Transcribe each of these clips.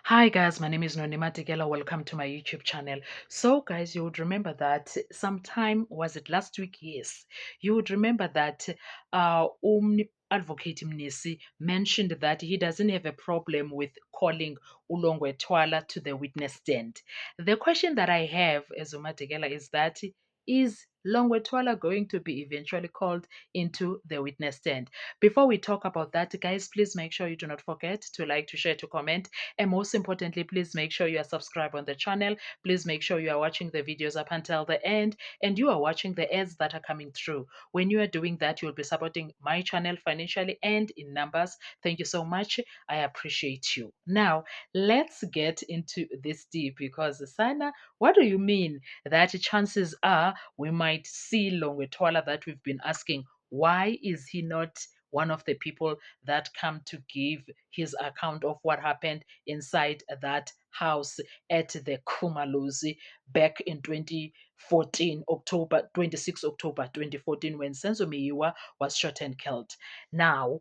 Hi guys, my name is Nonima Tigela. Welcome to my YouTube channel. So guys, you would remember that sometime, was it last week? Yes. You would remember that Advocate Mnisi mentioned that he doesn't have a problem with calling Ulongwe Twala to the witness stand. The question that I have as Umatigela is that is Longwe Twala going to be eventually called into the witness stand? Before we talk about that, guys, please make sure you do not forget to like, to share, to comment, and most importantly, please make sure you are subscribed on the channel. Please make sure you are watching the videos up until the end and you are watching the ads that are coming through. When you are doing that, you'll be supporting my channel financially and in numbers. Thank you so much. I appreciate you. Now, let's get into this deep because Sana, what do you mean that chances are we might see Longwetwala that we've been asking? Why is he not one of the people that come to give his account of what happened inside that house at the Kumalozi back in 2014, October 26 October 2014, when Senzo Miyiwa was shot and killed? Now,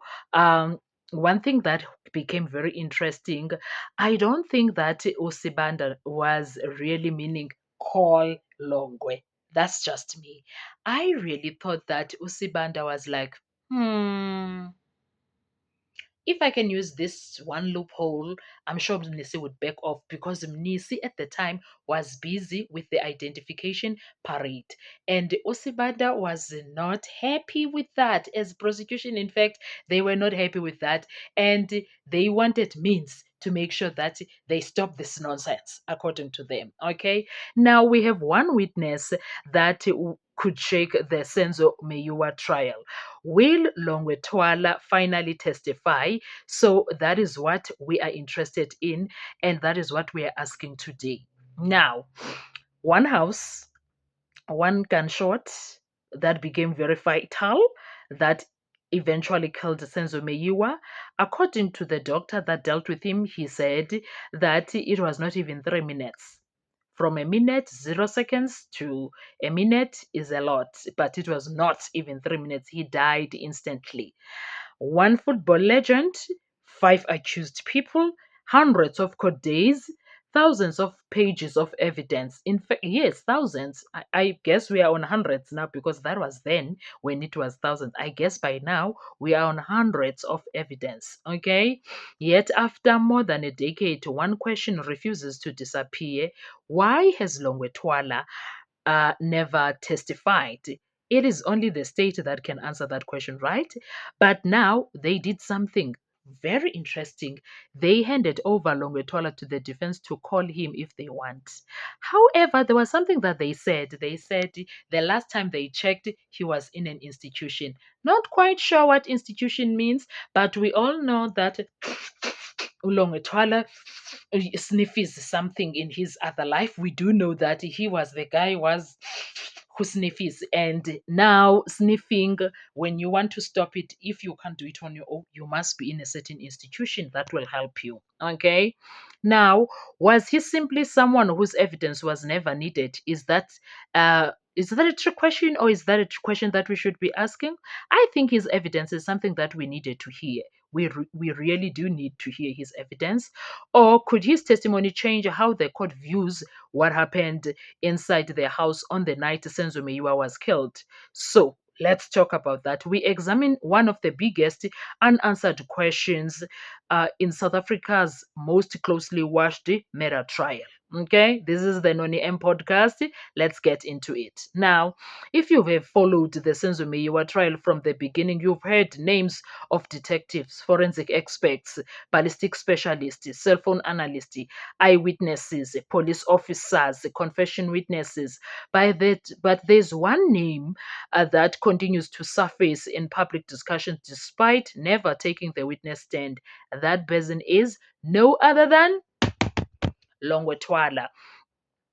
one thing that became very interesting, I don't think that Usibanda was really meaning call Longwe. That's just me. I really thought that Usibanda was like, if I can use this one loophole, I'm sure Mnisi would back off because Mnisi at the time was busy with the identification parade. And Osibanda was not happy with that. As prosecution, in fact, they were not happy with that. And they wanted means to make sure that they stop this nonsense, according to them. Okay. Now we have one witness that could shake the Senzo Meyua trial. Will Longwetwala finally testify? So that is what we are interested in, and that is what we are asking today. Now, one house, one gunshot that became very fatal, that eventually killed Senzo Meyiwa. According to the doctor that dealt with him, he said that it was not even 3 minutes. From a minute, 0 seconds to a minute is a lot, but it was not even 3 minutes. He died instantly. One football legend, five accused people, hundreds of court days, thousands of pages of evidence. In fact, yes, thousands. I guess we are on hundreds now because that was then when it was thousands. I guess by now we are on hundreds of evidence. Okay. Yet after more than a decade, one question refuses to disappear. Why has Longwetwala never testified? It is only the state that can answer that question, right? But now they did something very interesting. They handed over Longwetwala to the defense to call him if they want. However, there was something that they said. They said the last time they checked, he was in an institution. Not quite sure what institution means, but we all know that Ulongwetwala sniffs something in his other life. We do know that he was the guy was who sniffs, and now sniffing, when you want to stop it, if you can't do it on your own, you must be in a certain institution that will help you. Okay. Now, was he simply someone whose evidence was never needed? Is that a trick question, or is that a question that we should be asking? I think his evidence is something that we needed to hear. We really do need to hear his evidence. Or could his testimony change how the court views what happened inside their house on the night Senzo Meyiwa was killed? So let's talk about that. We examine one of the biggest unanswered questions in South Africa's most closely watched murder trial. Okay, this is the Noni M podcast. Let's get into it. Now, if you have followed the Senzo Meyiwa trial from the beginning, you've heard names of detectives, forensic experts, ballistic specialists, cell phone analysts, eyewitnesses, police officers, confession witnesses. But there's one name that continues to surface in public discussions despite never taking the witness stand. That person is no other than Longwetwala.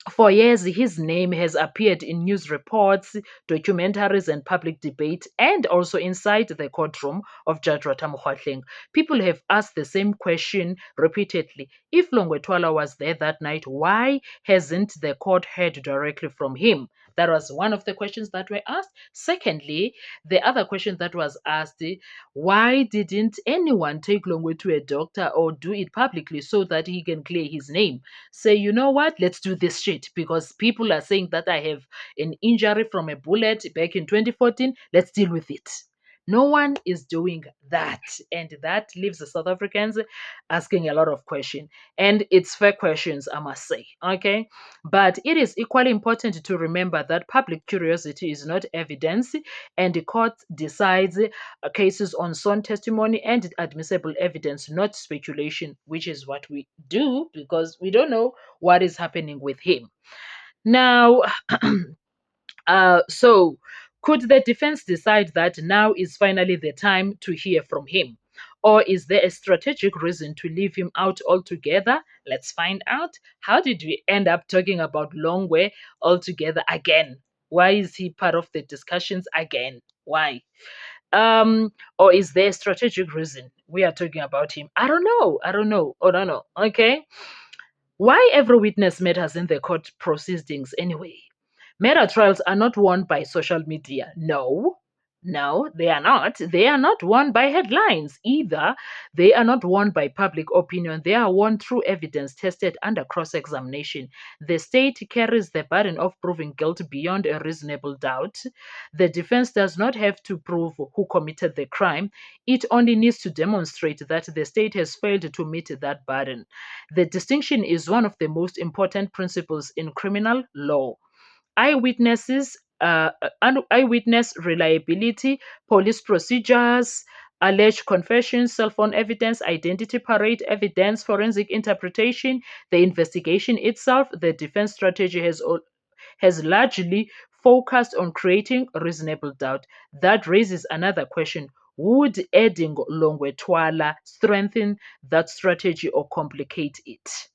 For years, his name has appeared in news reports, documentaries, and public debate, and also inside the courtroom of Judge Ratamokgotleng. People have asked the same question repeatedly. If Longwetwala was there that night, why hasn't the court heard directly from him? That was one of the questions that were asked. Secondly, the other question that was asked, why didn't anyone take Longwe to a doctor or do it publicly so that he can clear his name? Say, you know what, let's do this shit because people are saying that I have an injury from a bullet back in 2014. Let's deal with it. No one is doing that. And that leaves the South Africans asking a lot of questions. And it's fair questions, I must say. Okay. But it is equally important to remember that public curiosity is not evidence, and the court decides cases on sworn testimony and admissible evidence, not speculation, which is what we do because we don't know what is happening with him. Now, so, could the defense decide that now is finally the time to hear from him? Or is there a strategic reason to leave him out altogether? Let's find out. How did we end up talking about Longwe altogether again? Why is he part of the discussions again? Why? Or is there a strategic reason we are talking about him? I don't know. I don't know. Oh, no, no. Okay. Why every witness matters in the court proceedings anyway? Murder trials are not won by social media. No, no, they are not. They are not won by headlines either. They are not won by public opinion. They are won through evidence tested under cross examination. The state carries the burden of proving guilt beyond a reasonable doubt. The defense does not have to prove who committed the crime, it only needs to demonstrate that the state has failed to meet that burden. The distinction is one of the most important principles in criminal law. Eyewitnesses, eyewitness reliability, police procedures, alleged confessions, cell phone evidence, identity parade evidence, forensic interpretation, the investigation itself, the defense strategy has largely focused on creating reasonable doubt. That raises another question. Would adding Longwetwala strengthen that strategy or complicate it?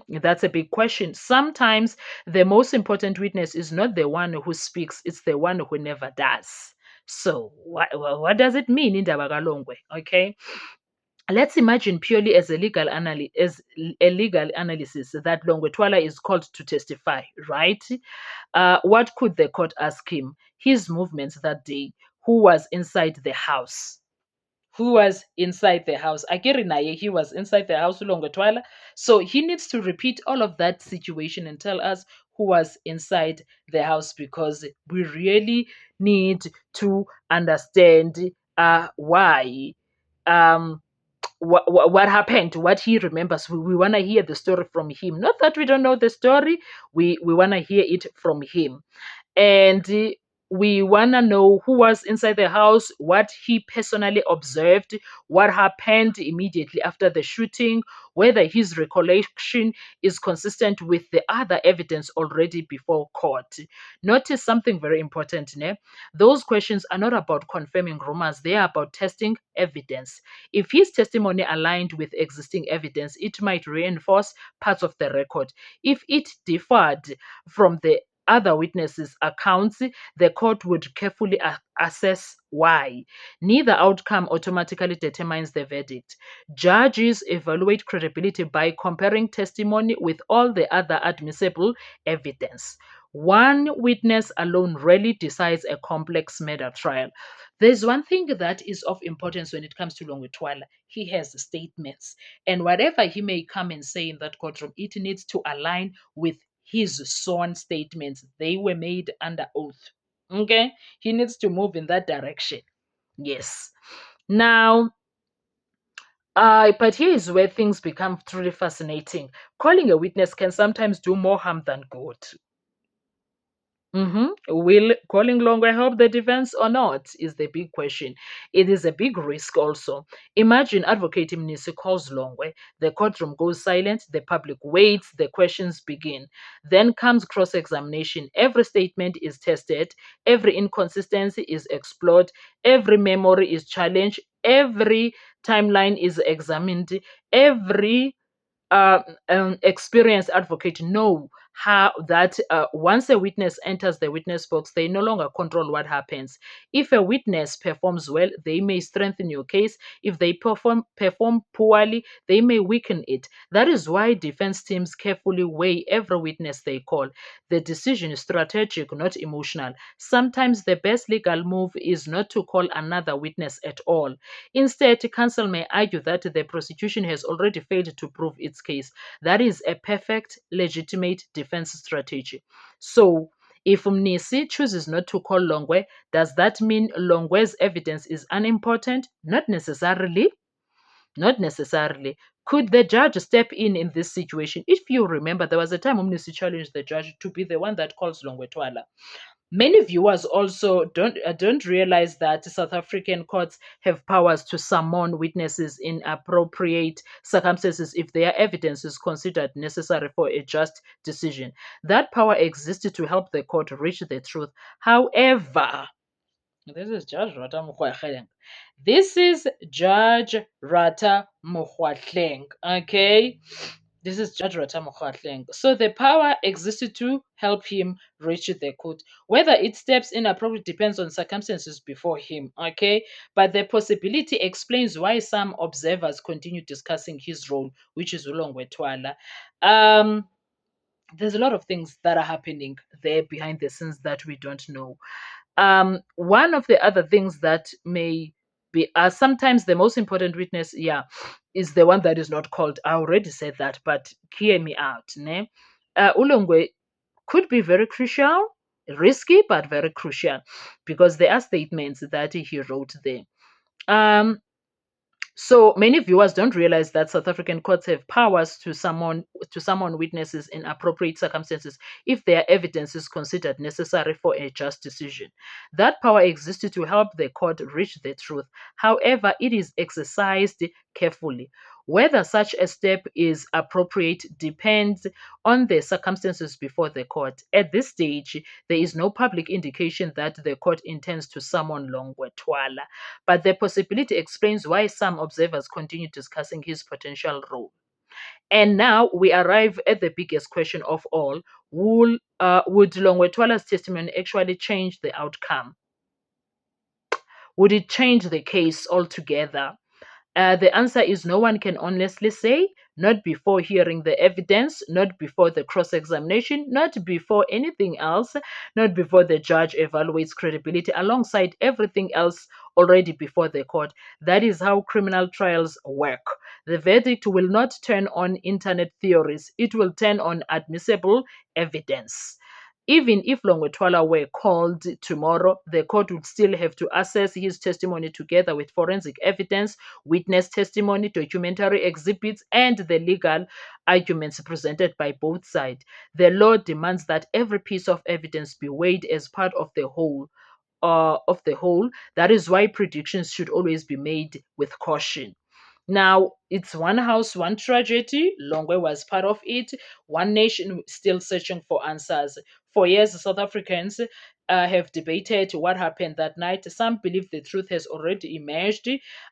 That's a big question. Sometimes the most important witness is not the one who speaks, it's the one who never does. So, what does it mean in Dabagalongwe? Okay. Let's imagine purely as a legal analysis that Longwetwala is called to testify, right? What could the court ask him? His movements that day, who was inside the house? Who was inside the house. Akiri naye, he was inside the house Longotwala. So he needs to repeat all of that situation and tell us who was inside the house because we really need to understand why um what happened, what he remembers. We want to hear the story from him. Not that we don't know the story, we want to hear it from him. And we want to know who was inside the house, what he personally observed, what happened immediately after the shooting, whether his recollection is consistent with the other evidence already before court. Notice something very important. Ne? Those questions are not about confirming rumors, they are about testing evidence. If his testimony aligned with existing evidence, it might reinforce parts of the record. If it differed from the other witnesses' accounts, the court would carefully assess why. Neither outcome automatically determines the verdict. Judges evaluate credibility by comparing testimony with all the other admissible evidence. One witness alone rarely decides a complex murder trial. There's one thing that is of importance when it comes to Longwetwala. He has statements, and whatever he may come and say in that courtroom, it needs to align with his sworn statements. They were made under oath. Okay? He needs to move in that direction. Yes. Now, but here is where things become truly fascinating. Calling a witness can sometimes do more harm than good. Will calling longer help the defense or not is the big question. It is a big risk also. Imagine Advocate Mnisi calls Longwe, the courtroom goes silent, the public waits, the questions begin. Then comes cross examination. Every statement is tested, every inconsistency is explored, every memory is challenged, every timeline is examined, every experienced advocate know how that once a witness enters the witness box, they no longer control what happens. If a witness performs well, they may strengthen your case. If they perform poorly, they may weaken it. That is why defense teams carefully weigh every witness they call. The decision is strategic, not emotional. Sometimes the best legal move is not to call another witness at all. Instead, counsel may argue that the prosecution has already failed to prove its case. That is a perfect, legitimate defense strategy. So, if Mnisi chooses not to call Longwe, does that mean Longwe's evidence is unimportant? Not necessarily. Not necessarily. Could the judge step in this situation? If you remember, there was a time Mnisi challenged the judge to be the one that calls Longwe Twala. Many viewers also don't realize that South African courts have powers to summon witnesses in appropriate circumstances if their evidence is considered necessary for a just decision. That power exists to help the court reach the truth. However, this is Judge Rata Mokgwatleng. This is Judge Rata Mokgwatleng. Okay? This is Judge Rata Mokgwatleng. So the power existed to help him reach the court. Whether it steps in appropriate depends on circumstances before him. Okay? But the possibility explains why some observers continue discussing his role, which is Ulongwe Twala. There's a lot of things that are happening there behind the scenes that we don't know. One of the other things that may be sometimes the most important witness, yeah, is the one that is not called. I already said that, but hear me out. Ne? Ulongwe could be very crucial, risky, but very crucial because there are statements that he wrote there. So many viewers don't realize that South African courts have powers to summon witnesses in appropriate circumstances if their evidence is considered necessary for a just decision. That power exists to help the court reach the truth. However, it is exercised carefully. Whether such a step is appropriate depends on the circumstances before the court. At this stage, there is no public indication that the court intends to summon Longwe Twala, but the possibility explains why some observers continue discussing his potential role. And now we arrive at the biggest question of all. Would Longwe Twala's testimony actually change the outcome? Would it change the case altogether? The answer is no one can honestly say, not before hearing the evidence, not before the cross examination, not before anything else, not before the judge evaluates credibility alongside everything else already before the court. That is how criminal trials work. The verdict will not turn on internet theories, it will turn on admissible evidence. Even if Longwetwala were called tomorrow, the court would still have to assess his testimony together with forensic evidence, witness testimony, documentary exhibits, and the legal arguments presented by both sides. The law demands that every piece of evidence be weighed as part of the whole. That is why predictions should always be made with caution. Now, it's one house, one tragedy. Longwe was part of it. One nation still searching for answers. For years, South Africans have debated what happened that night. Some believe the truth has already emerged.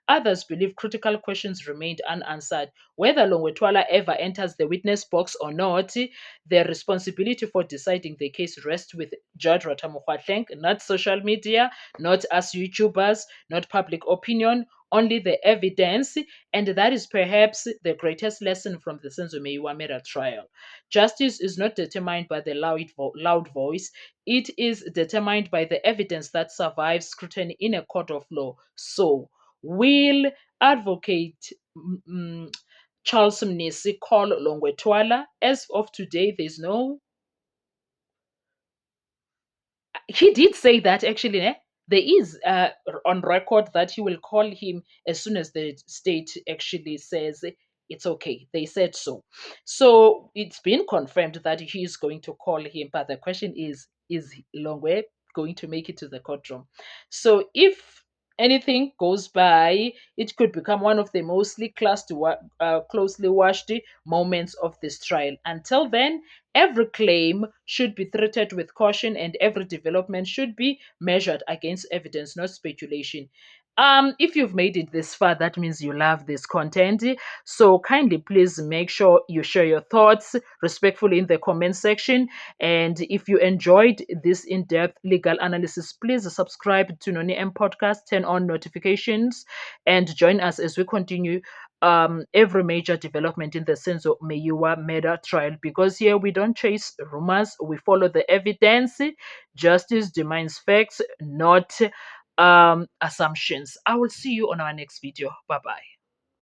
Others believe critical questions remained unanswered. Whether Longwetwala ever enters the witness box or not, the responsibility for deciding the case rests with Judge Ratamokwatleng, not social media, not us YouTubers, not public opinion, only the evidence, and that is perhaps the greatest lesson from the Senzo Meyiwa trial. Justice is not determined by the loud voice, it is determined by the evidence that survives scrutiny in a court of law. So, will Advocate Charles Mnisi call Longwetwala? As of today, there's no. He did say that actually, there is on record that he will call him as soon as the state actually says it's okay. They said so. So it's been confirmed that he is going to call him. But the question is Longwe going to make it to the courtroom? So if anything goes by, it could become one of the mostly closely watched moments of this trial. Until then, every claim should be treated with caution and every development should be measured against evidence, not speculation. If you've made it this far, that means you love this content. So kindly please make sure you share your thoughts respectfully in the comment section. And if you enjoyed this in-depth legal analysis, please subscribe to Noni M Podcast, turn on notifications, and join us as we continue every major development in the Senzo Meyiwa murder trial. Because here we don't chase rumors, we follow the evidence. Justice demands facts, not assumptions. I will see you on our next video. Bye bye.